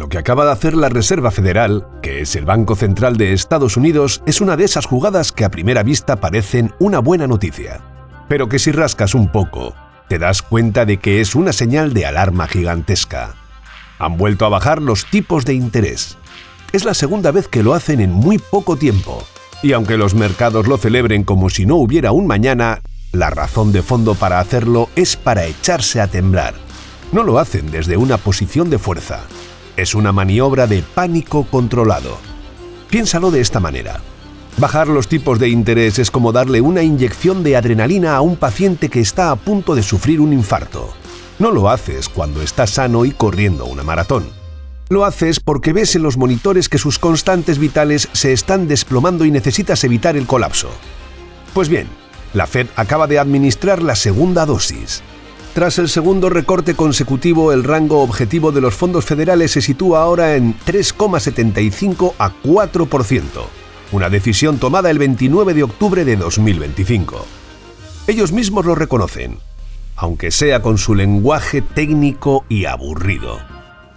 Lo que acaba de hacer la Reserva Federal, que es el Banco Central de Estados Unidos, es una de esas jugadas que a primera vista parecen una buena noticia, pero que si rascas un poco, te das cuenta de que es una señal de alarma gigantesca. Han vuelto a bajar los tipos de interés. Es la segunda vez que lo hacen en muy poco tiempo, y aunque los mercados lo celebren como si no hubiera un mañana, la razón de fondo para hacerlo es para echarse a temblar. No lo hacen desde una posición de fuerza. Es una maniobra de pánico controlado. Piénsalo de esta manera. Bajar los tipos de interés es como darle una inyección de adrenalina a un paciente que está a punto de sufrir un infarto. No lo haces cuando estás sano y corriendo una maratón. Lo haces porque ves en los monitores que sus constantes vitales se están desplomando y necesitas evitar el colapso. Pues bien, la Fed acaba de administrar la segunda dosis. Tras el segundo recorte consecutivo, el rango objetivo de los fondos federales se sitúa ahora en 3,75 a 4%, una decisión tomada el 29 de octubre de 2025. Ellos mismos lo reconocen, aunque sea con su lenguaje técnico y aburrido.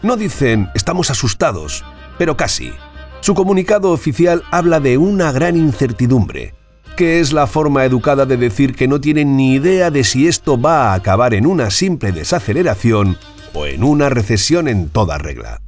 No dicen «estamos asustados», pero casi. Su comunicado oficial habla de una gran incertidumbre, que es la forma educada de decir que no tienen ni idea de si esto va a acabar en una simple desaceleración o en una recesión en toda regla.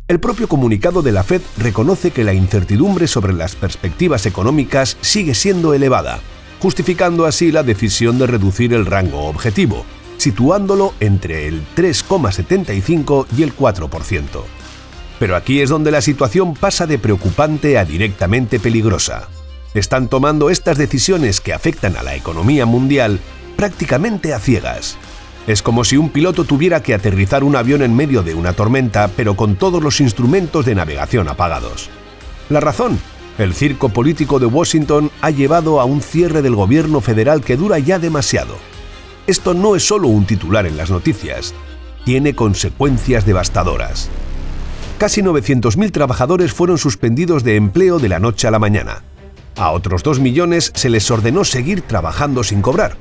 El propio comunicado de la Fed reconoce que la incertidumbre sobre las perspectivas económicas sigue siendo elevada, justificando así la decisión de reducir el rango objetivo, situándolo entre el 3,75 y el 4%. Pero aquí es donde la situación pasa de preocupante a directamente peligrosa. Están tomando estas decisiones que afectan a la economía mundial prácticamente a ciegas. Es como si un piloto tuviera que aterrizar un avión en medio de una tormenta, pero con todos los instrumentos de navegación apagados. La razón: el circo político de Washington ha llevado a un cierre del gobierno federal que dura ya demasiado. Esto no es solo un titular en las noticias, tiene consecuencias devastadoras. Casi 900.000 trabajadores fueron suspendidos de empleo de la noche a la mañana. A otros 2 millones se les ordenó seguir trabajando sin cobrar.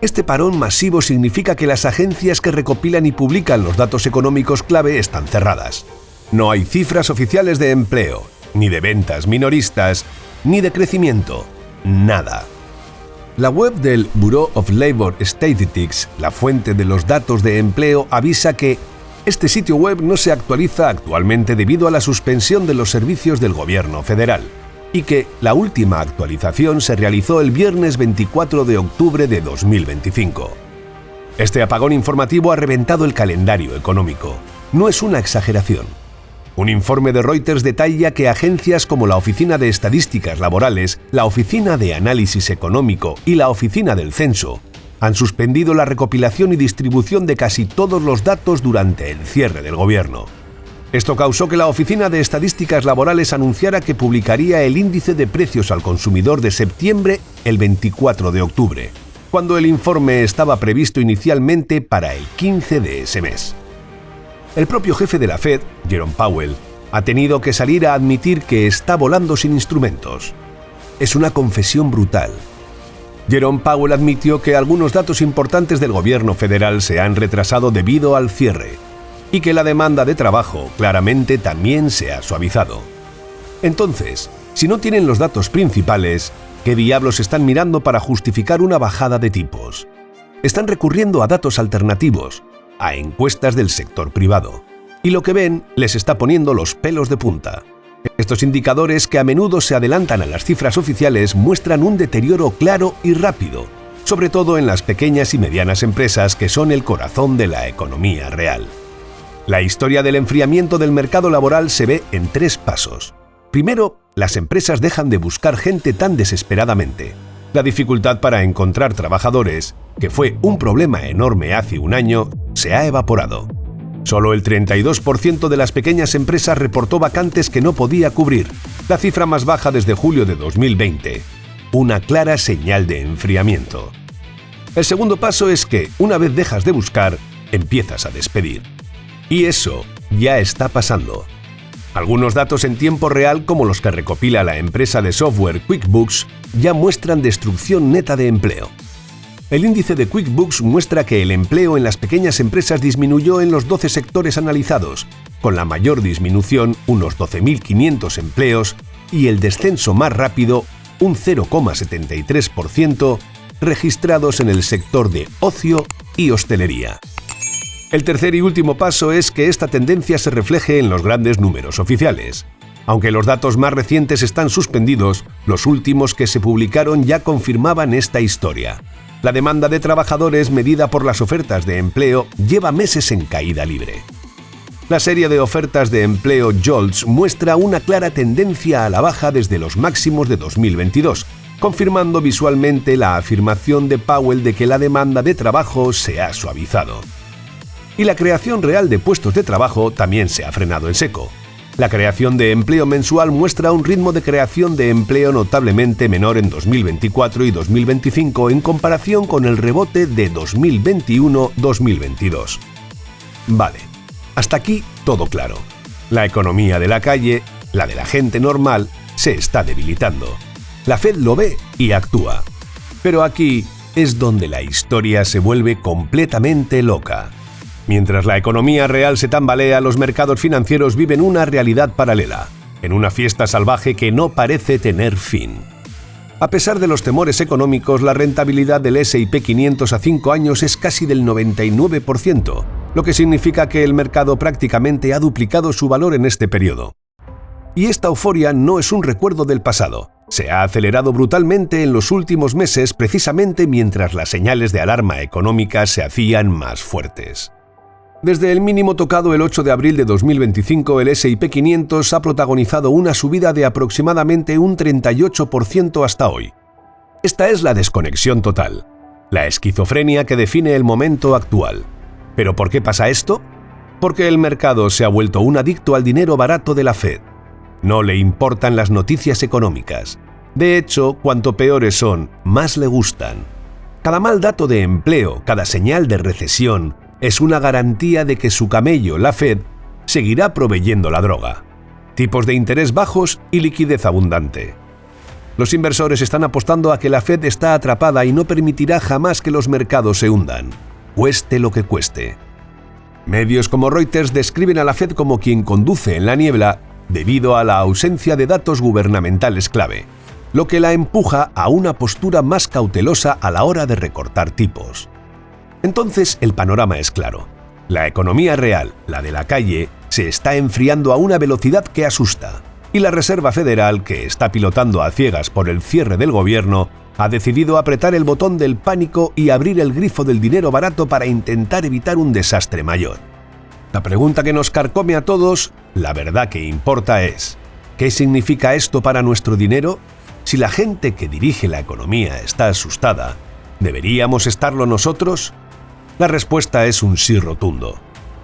Este parón masivo significa que las agencias que recopilan y publican los datos económicos clave están cerradas. No hay cifras oficiales de empleo, ni de ventas minoristas, ni de crecimiento. Nada. La web del Bureau of Labor Statistics, la fuente de los datos de empleo, avisa que este sitio web no se actualiza actualmente debido a la suspensión de los servicios del gobierno federal, y que la última actualización se realizó el viernes 24 de octubre de 2025. Este apagón informativo ha reventado el calendario económico. No es una exageración. Un informe de Reuters detalla que agencias como la Oficina de Estadísticas Laborales, la Oficina de Análisis Económico y la Oficina del Censo han suspendido la recopilación y distribución de casi todos los datos durante el cierre del gobierno. Esto causó que la Oficina de Estadísticas Laborales anunciara que publicaría el índice de precios al consumidor de septiembre el 24 de octubre, cuando el informe estaba previsto inicialmente para el 15 de ese mes. El propio jefe de la Fed, Jerome Powell, ha tenido que salir a admitir que está volando sin instrumentos. Es una confesión brutal. Jerome Powell admitió que algunos datos importantes del gobierno federal se han retrasado debido al cierre, y que la demanda de trabajo claramente también se ha suavizado. Entonces, si no tienen los datos principales, ¿qué diablos están mirando para justificar una bajada de tipos? Están recurriendo a datos alternativos, a encuestas del sector privado, y lo que ven les está poniendo los pelos de punta. Estos indicadores, que a menudo se adelantan a las cifras oficiales, muestran un deterioro claro y rápido, sobre todo en las pequeñas y medianas empresas que son el corazón de la economía real. La historia del enfriamiento del mercado laboral se ve en 3 pasos. Primero, las empresas dejan de buscar gente tan desesperadamente. La dificultad para encontrar trabajadores, que fue un problema enorme hace un año, se ha evaporado. Solo el 32% de las pequeñas empresas reportó vacantes que no podía cubrir, la cifra más baja desde julio de 2020. Una clara señal de enfriamiento. El segundo paso es que, una vez dejas de buscar, empiezas a despedir. Y eso ya está pasando. Algunos datos en tiempo real, como los que recopila la empresa de software QuickBooks, ya muestran destrucción neta de empleo. El índice de QuickBooks muestra que el empleo en las pequeñas empresas disminuyó en los 12 sectores analizados, con la mayor disminución, unos 12.500 empleos, y el descenso más rápido, un 0,73%, registrados en el sector de ocio y hostelería. El tercer y último paso es que esta tendencia se refleje en los grandes números oficiales. Aunque los datos más recientes están suspendidos, los últimos que se publicaron ya confirmaban esta historia. La demanda de trabajadores medida por las ofertas de empleo lleva meses en caída libre. La serie de ofertas de empleo JOLTS muestra una clara tendencia a la baja desde los máximos de 2022, confirmando visualmente la afirmación de Powell de que la demanda de trabajo se ha suavizado. Y la creación real de puestos de trabajo también se ha frenado en seco. La creación de empleo mensual muestra un ritmo de creación de empleo notablemente menor en 2024 y 2025 en comparación con el rebote de 2021-2022. Vale, hasta aquí todo claro. La economía de la calle, la de la gente normal, se está debilitando. La Fed lo ve y actúa. Pero aquí es donde la historia se vuelve completamente loca. Mientras la economía real se tambalea, los mercados financieros viven una realidad paralela, en una fiesta salvaje que no parece tener fin. A pesar de los temores económicos, la rentabilidad del S&P 500 a 5 años es casi del 99%, lo que significa que el mercado prácticamente ha duplicado su valor en este periodo. Y esta euforia no es un recuerdo del pasado. Se ha acelerado brutalmente en los últimos meses precisamente mientras las señales de alarma económica se hacían más fuertes. Desde el mínimo tocado el 8 de abril de 2025, el S&P 500 ha protagonizado una subida de aproximadamente un 38% hasta hoy. Esta es la desconexión total, la esquizofrenia que define el momento actual. ¿Pero por qué pasa esto? Porque el mercado se ha vuelto un adicto al dinero barato de la Fed. No le importan las noticias económicas. De hecho, cuanto peores son, más le gustan. Cada mal dato de empleo, cada señal de recesión, es una garantía de que su camello, la Fed, seguirá proveyendo la droga. Tipos de interés bajos y liquidez abundante. Los inversores están apostando a que la Fed está atrapada y no permitirá jamás que los mercados se hundan, cueste lo que cueste. Medios como Reuters describen a la Fed como quien conduce en la niebla debido a la ausencia de datos gubernamentales clave, lo que la empuja a una postura más cautelosa a la hora de recortar tipos. Entonces el panorama es claro. La economía real, la de la calle, se está enfriando a una velocidad que asusta. Y la Reserva Federal, que está pilotando a ciegas por el cierre del gobierno, ha decidido apretar el botón del pánico y abrir el grifo del dinero barato para intentar evitar un desastre mayor. La pregunta que nos carcome a todos, la verdad que importa es: ¿qué significa esto para nuestro dinero? Si la gente que dirige la economía está asustada, ¿deberíamos estarlo nosotros? La respuesta es un sí rotundo,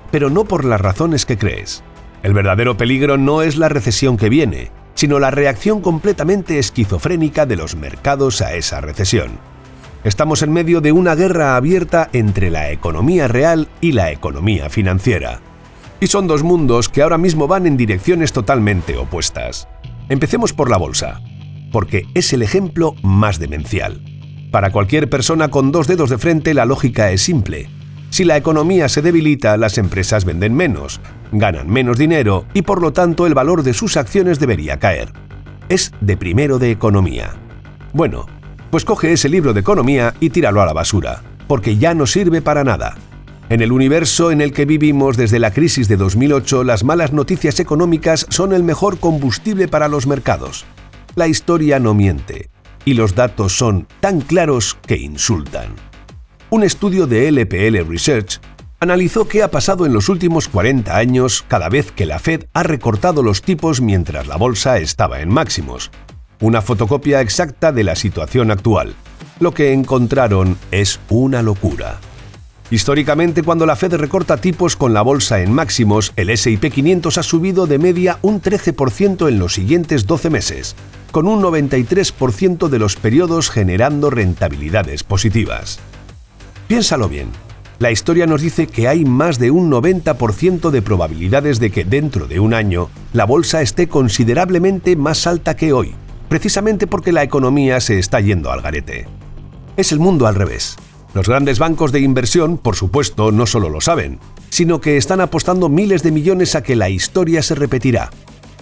pero no por las razones que crees. El verdadero peligro no es la recesión que viene, sino la reacción completamente esquizofrénica de los mercados a esa recesión. Estamos en medio de una guerra abierta entre la economía real y la economía financiera. Y son dos mundos que ahora mismo van en direcciones totalmente opuestas. Empecemos por la bolsa, porque es el ejemplo más demencial. Para cualquier persona con dos dedos de frente, la lógica es simple. Si la economía se debilita, las empresas venden menos, ganan menos dinero y por lo tanto el valor de sus acciones debería caer. Es de primero de economía. Bueno, pues coge ese libro de economía y tíralo a la basura, porque ya no sirve para nada. En el universo en el que vivimos desde la crisis de 2008, las malas noticias económicas son el mejor combustible para los mercados. La historia no miente. Y los datos son tan claros que insultan. Un estudio de LPL Research analizó qué ha pasado en los últimos 40 años cada vez que la Fed ha recortado los tipos mientras la bolsa estaba en máximos. Una fotocopia exacta de la situación actual. Lo que encontraron es una locura. Históricamente, cuando la Fed recorta tipos con la bolsa en máximos, el S&P 500 ha subido de media un 13% en los siguientes 12 meses, con un 93% de los periodos generando rentabilidades positivas. Piénsalo bien. La historia nos dice que hay más de un 90% de probabilidades de que dentro de un año la bolsa esté considerablemente más alta que hoy, precisamente porque la economía se está yendo al garete. Es el mundo al revés. Los grandes bancos de inversión, por supuesto, no solo lo saben, sino que están apostando miles de millones a que la historia se repetirá.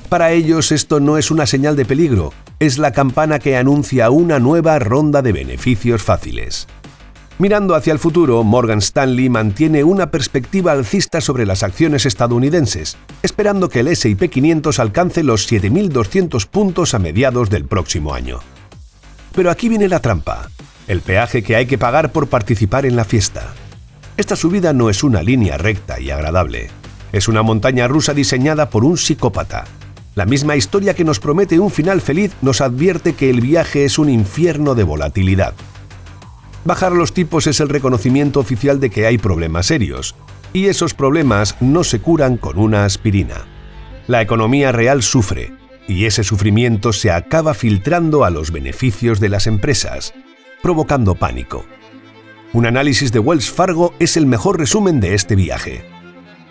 Para ellos esto no es una señal de peligro, es la campana que anuncia una nueva ronda de beneficios fáciles. Mirando hacia el futuro, Morgan Stanley mantiene una perspectiva alcista sobre las acciones estadounidenses, esperando que el S&P 500 alcance los 7.200 puntos a mediados del próximo año. Pero aquí viene la trampa, el peaje que hay que pagar por participar en la fiesta. Esta subida no es una línea recta y agradable, es una montaña rusa diseñada por un psicópata. La misma historia que nos promete un final feliz nos advierte que el viaje es un infierno de volatilidad. Bajar los tipos es el reconocimiento oficial de que hay problemas serios, y esos problemas no se curan con una aspirina. La economía real sufre, y ese sufrimiento se acaba filtrando a los beneficios de las empresas, provocando pánico. Un análisis de Wells Fargo es el mejor resumen de este viaje.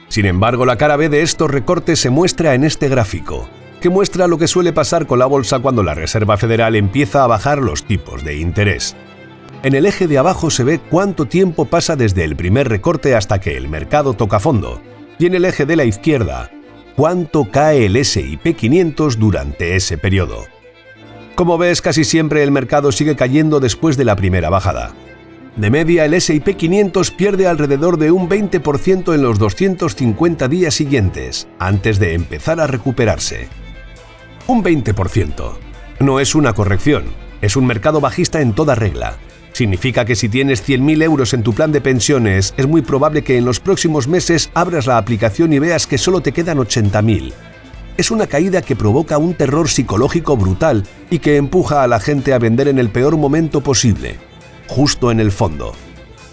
Sin embargo, la cara B de estos recortes se muestra en este gráfico, que muestra lo que suele pasar con la bolsa cuando la Reserva Federal empieza a bajar los tipos de interés. En el eje de abajo se ve cuánto tiempo pasa desde el primer recorte hasta que el mercado toca fondo, y en el eje de la izquierda, cuánto cae el S&P 500 durante ese periodo. Como ves, casi siempre el mercado sigue cayendo después de la primera bajada. De media, el S&P 500 pierde alrededor de un 20% en los 250 días siguientes, antes de empezar a recuperarse. Un 20%. No es una corrección, es un mercado bajista en toda regla. Significa que si tienes 100.000 euros en tu plan de pensiones, es muy probable que en los próximos meses abras la aplicación y veas que solo te quedan 80.000. Es una caída que provoca un terror psicológico brutal y que empuja a la gente a vender en el peor momento posible, justo en el fondo.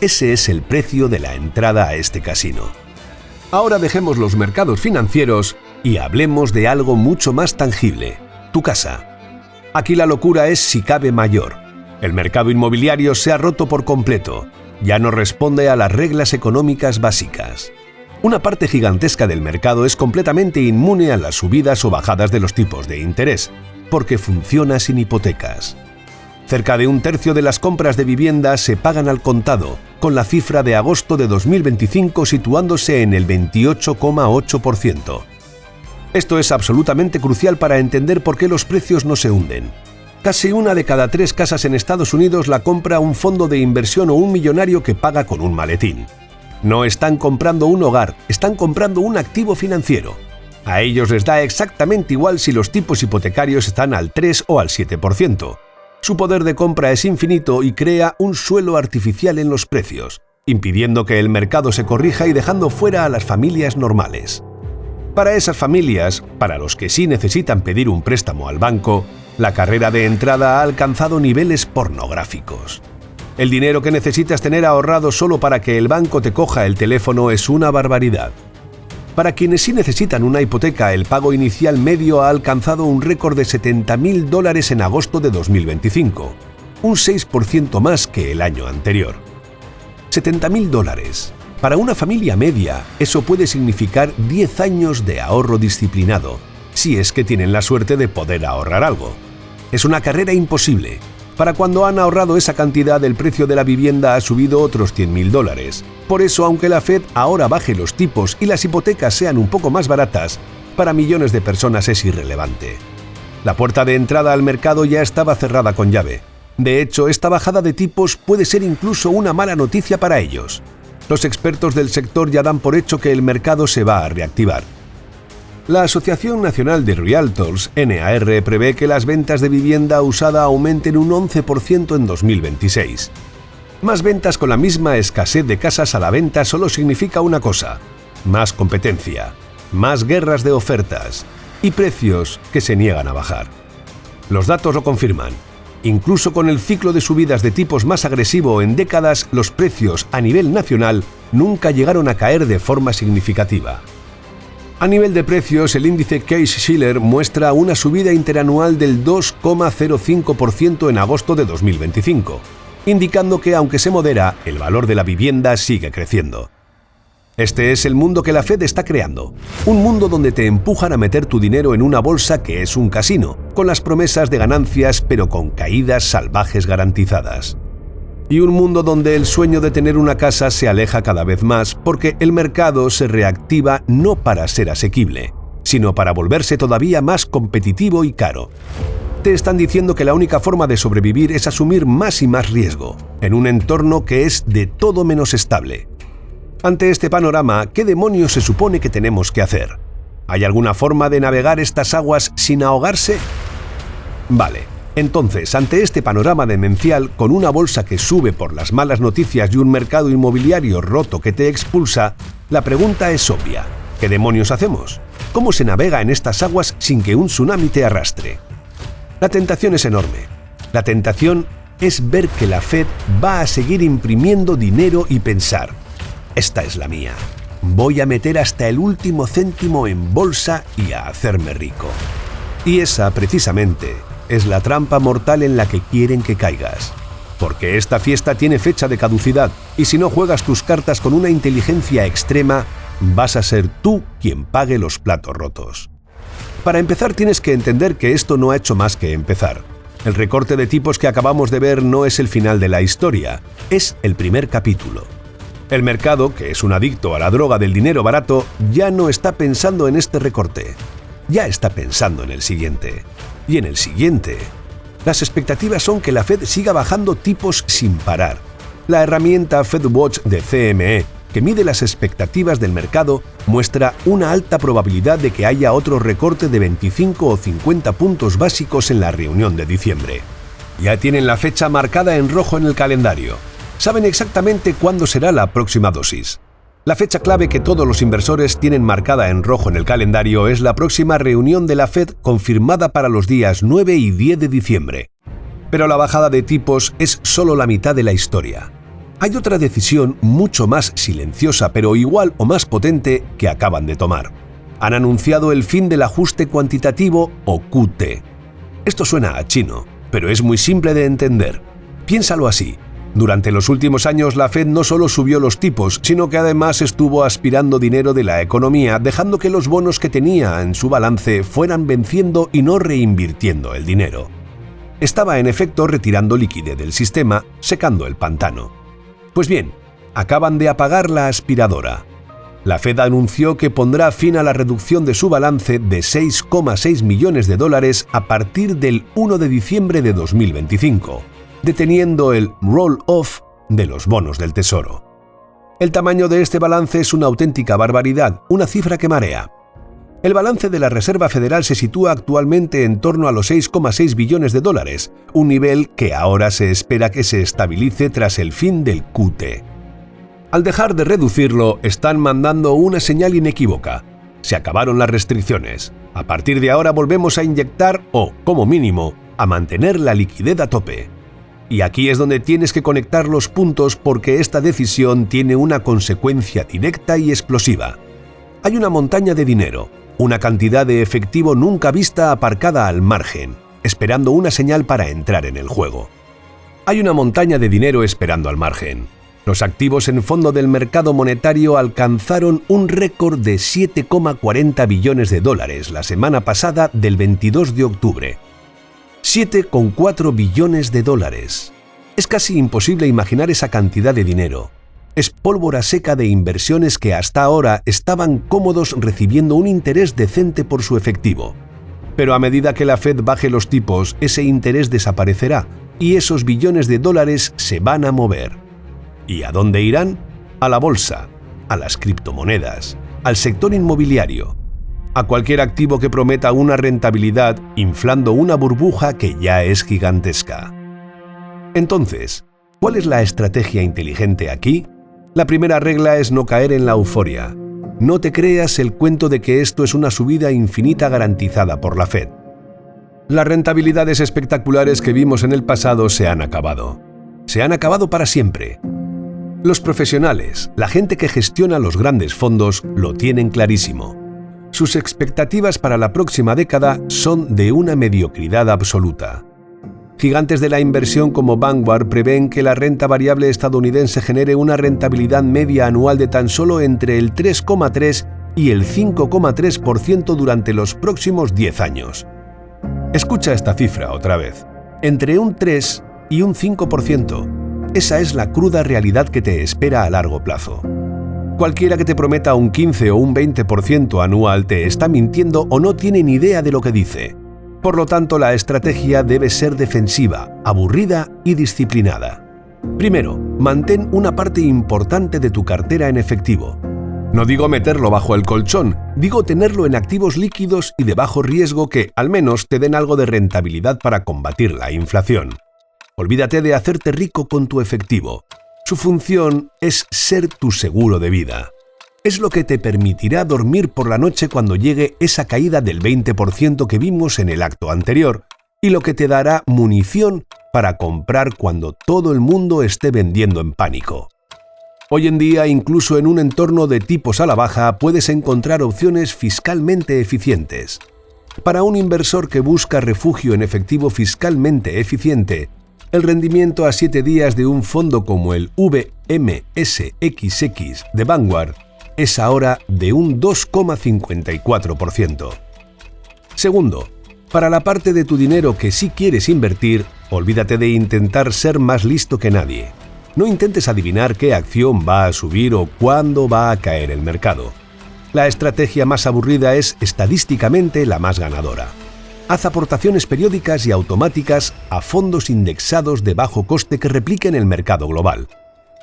Ese es el precio de la entrada a este casino. Ahora dejemos los mercados financieros y hablemos de algo mucho más tangible, tu casa. Aquí la locura es si cabe mayor. El mercado inmobiliario se ha roto por completo, ya no responde a las reglas económicas básicas. Una parte gigantesca del mercado es completamente inmune a las subidas o bajadas de los tipos de interés, porque funciona sin hipotecas. Cerca de un tercio de las compras de vivienda se pagan al contado, con la cifra de agosto de 2025 situándose en el 28,8%. Esto es absolutamente crucial para entender por qué los precios no se hunden. Casi una de cada 3 casas en Estados Unidos la compra un fondo de inversión o un millonario que paga con un maletín. No están comprando un hogar, están comprando un activo financiero. A ellos les da exactamente igual si los tipos hipotecarios están al 3 o al 7%. Su poder de compra es infinito y crea un suelo artificial en los precios, impidiendo que el mercado se corrija y dejando fuera a las familias normales. Para esas familias, para los que sí necesitan pedir un préstamo al banco, la carrera de entrada ha alcanzado niveles pornográficos. El dinero que necesitas tener ahorrado solo para que el banco te coja el teléfono es una barbaridad. Para quienes sí necesitan una hipoteca, el pago inicial medio ha alcanzado un récord de $70.000 en agosto de 2025, un 6% más que el año anterior. $70.000. Para una familia media, eso puede significar 10 años de ahorro disciplinado, si es que tienen la suerte de poder ahorrar algo. Es una carrera imposible. Para cuando han ahorrado esa cantidad, el precio de la vivienda ha subido otros $100.000. Por eso, aunque la Fed ahora baje los tipos y las hipotecas sean un poco más baratas, para millones de personas es irrelevante. La puerta de entrada al mercado ya estaba cerrada con llave. De hecho, esta bajada de tipos puede ser incluso una mala noticia para ellos. Los expertos del sector ya dan por hecho que el mercado se va a reactivar. La Asociación Nacional de Realtors, NAR, prevé que las ventas de vivienda usada aumenten un 11% en 2026. Más ventas con la misma escasez de casas a la venta solo significa una cosa: más competencia, más guerras de ofertas y precios que se niegan a bajar. Los datos lo confirman. Incluso con el ciclo de subidas de tipos más agresivo en décadas, los precios a nivel nacional nunca llegaron a caer de forma significativa. A nivel de precios, el índice Case-Shiller muestra una subida interanual del 2,05% en agosto de 2025, indicando que, aunque se modera, el valor de la vivienda sigue creciendo. Este es el mundo que la Fed está creando, un mundo donde te empujan a meter tu dinero en una bolsa que es un casino, con las promesas de ganancias pero con caídas salvajes garantizadas. y un mundo donde el sueño de tener una casa se aleja cada vez más porque el mercado se reactiva no para ser asequible, sino para volverse todavía más competitivo y caro. Te están diciendo que la única forma de sobrevivir es asumir más y más riesgo, en un entorno que es de todo menos estable. Ante este panorama, ¿qué demonios se supone que tenemos que hacer? ¿Hay alguna forma de navegar estas aguas sin ahogarse? Vale. Entonces, ante este panorama demencial, con una bolsa que sube por las malas noticias y un mercado inmobiliario roto que te expulsa, la pregunta es obvia. ¿Qué demonios hacemos? ¿Cómo se navega en estas aguas sin que un tsunami te arrastre? La tentación es enorme. La tentación es ver que la Fed va a seguir imprimiendo dinero y pensar: esta es la mía. Voy a meter hasta el último céntimo en bolsa y a hacerme rico. Y esa, precisamente, es la trampa mortal en la que quieren que caigas. Porque esta fiesta tiene fecha de caducidad y si no juegas tus cartas con una inteligencia extrema, vas a ser tú quien pague los platos rotos. Para empezar, tienes que entender que esto no ha hecho más que empezar. El recorte de tipos que acabamos de ver no es el final de la historia, es el primer capítulo. El mercado, que es un adicto a la droga del dinero barato, ya no está pensando en este recorte. Ya está pensando en el siguiente. Y en el siguiente. Las expectativas son que la Fed siga bajando tipos sin parar. La herramienta FedWatch de CME, que mide las expectativas del mercado, muestra una alta probabilidad de que haya otro recorte de 25 o 50 puntos básicos en la reunión de diciembre. Ya tienen la fecha marcada en rojo en el calendario. Saben exactamente cuándo será la próxima dosis. La fecha clave que todos los inversores tienen marcada en rojo en el calendario es la próxima reunión de la Fed confirmada para los días 9 y 10 de diciembre. Pero la bajada de tipos es solo la mitad de la historia. Hay otra decisión mucho más silenciosa pero igual o más potente que acaban de tomar. Han anunciado el fin del ajuste cuantitativo o QT. Esto suena a chino, pero es muy simple de entender. Piénsalo así. Durante los últimos años la Fed no solo subió los tipos, sino que además estuvo aspirando dinero de la economía, dejando que los bonos que tenía en su balance fueran venciendo y no reinvirtiendo el dinero. Estaba en efecto retirando liquidez del sistema, secando el pantano. Pues bien, acaban de apagar la aspiradora. La Fed anunció que pondrá fin a la reducción de su balance de 6,6 millones de dólares a partir del 1 de diciembre de 2025. Deteniendo el roll-off de los bonos del Tesoro. El tamaño de este balance es una auténtica barbaridad, una cifra que marea. El balance de la Reserva Federal se sitúa actualmente en torno a los 6,6 billones de dólares, un nivel que ahora se espera que se estabilice tras el fin del QT. Al dejar de reducirlo, están mandando una señal inequívoca. Se acabaron las restricciones. A partir de ahora volvemos a inyectar o, como mínimo, a mantener la liquidez a tope. Y aquí es donde tienes que conectar los puntos porque esta decisión tiene una consecuencia directa y explosiva. Hay una montaña de dinero, una cantidad de efectivo nunca vista aparcada al margen, esperando una señal para entrar en el juego. Hay una montaña de dinero esperando al margen. Los activos en fondo del mercado monetario alcanzaron un récord de 7,40 billones de dólares la semana pasada del 22 de octubre. 7,4 billones de dólares. Es casi imposible imaginar esa cantidad de dinero. Es pólvora seca de inversiones que hasta ahora estaban cómodos recibiendo un interés decente por su efectivo. Pero a medida que la Fed baje los tipos, ese interés desaparecerá y esos billones de dólares se van a mover. ¿Y a dónde irán? A la bolsa, a las criptomonedas, al sector inmobiliario, a cualquier activo que prometa una rentabilidad, inflando una burbuja que ya es gigantesca. Entonces, ¿cuál es la estrategia inteligente aquí? La primera regla es no caer en la euforia. No te creas el cuento de que esto es una subida infinita garantizada por la Fed. Las rentabilidades espectaculares que vimos en el pasado se han acabado. Se han acabado para siempre. Los profesionales, la gente que gestiona los grandes fondos, lo tienen clarísimo. Sus expectativas para la próxima década son de una mediocridad absoluta. Gigantes de la inversión como Vanguard prevén que la renta variable estadounidense genere una rentabilidad media anual de tan solo entre el 3,3 y el 5,3% durante los próximos 10 años. Escucha esta cifra otra vez. Entre un 3 y un 5%. Esa es la cruda realidad que te espera a largo plazo. Cualquiera que te prometa un 15 o un 20% anual te está mintiendo o no tiene ni idea de lo que dice. Por lo tanto, la estrategia debe ser defensiva, aburrida y disciplinada. Primero, mantén una parte importante de tu cartera en efectivo. No digo meterlo bajo el colchón, digo tenerlo en activos líquidos y de bajo riesgo que, al menos, te den algo de rentabilidad para combatir la inflación. Olvídate de hacerte rico con tu efectivo. Su función es ser tu seguro de vida. Es lo que te permitirá dormir por la noche cuando llegue esa caída del 20% que vimos en el acto anterior, y lo que te dará munición para comprar cuando todo el mundo esté vendiendo en pánico. Hoy en día, incluso en un entorno de tipos a la baja, puedes encontrar opciones fiscalmente eficientes. Para un inversor que busca refugio en efectivo fiscalmente eficiente, el rendimiento a 7 días de un fondo como el VMSXX de Vanguard es ahora de un 2,54%. Segundo, para la parte de tu dinero que sí quieres invertir, olvídate de intentar ser más listo que nadie. No intentes adivinar qué acción va a subir o cuándo va a caer el mercado. La estrategia más aburrida es estadísticamente la más ganadora. Haz aportaciones periódicas y automáticas a fondos indexados de bajo coste que repliquen el mercado global.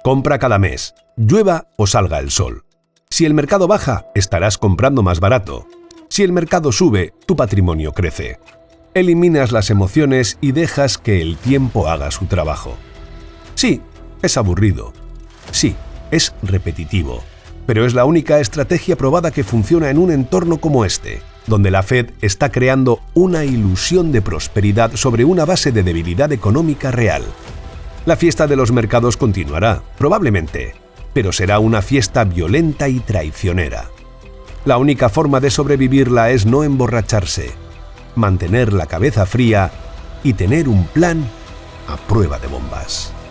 Compra cada mes, llueva o salga el sol. Si el mercado baja, estarás comprando más barato. Si el mercado sube, tu patrimonio crece. Eliminas las emociones y dejas que el tiempo haga su trabajo. Sí, es aburrido. Sí, es repetitivo. Pero es la única estrategia probada que funciona en un entorno como este, donde la Fed está creando una ilusión de prosperidad sobre una base de debilidad económica real. La fiesta de los mercados continuará, probablemente, pero será una fiesta violenta y traicionera. La única forma de sobrevivirla es no emborracharse, mantener la cabeza fría y tener un plan a prueba de bombas.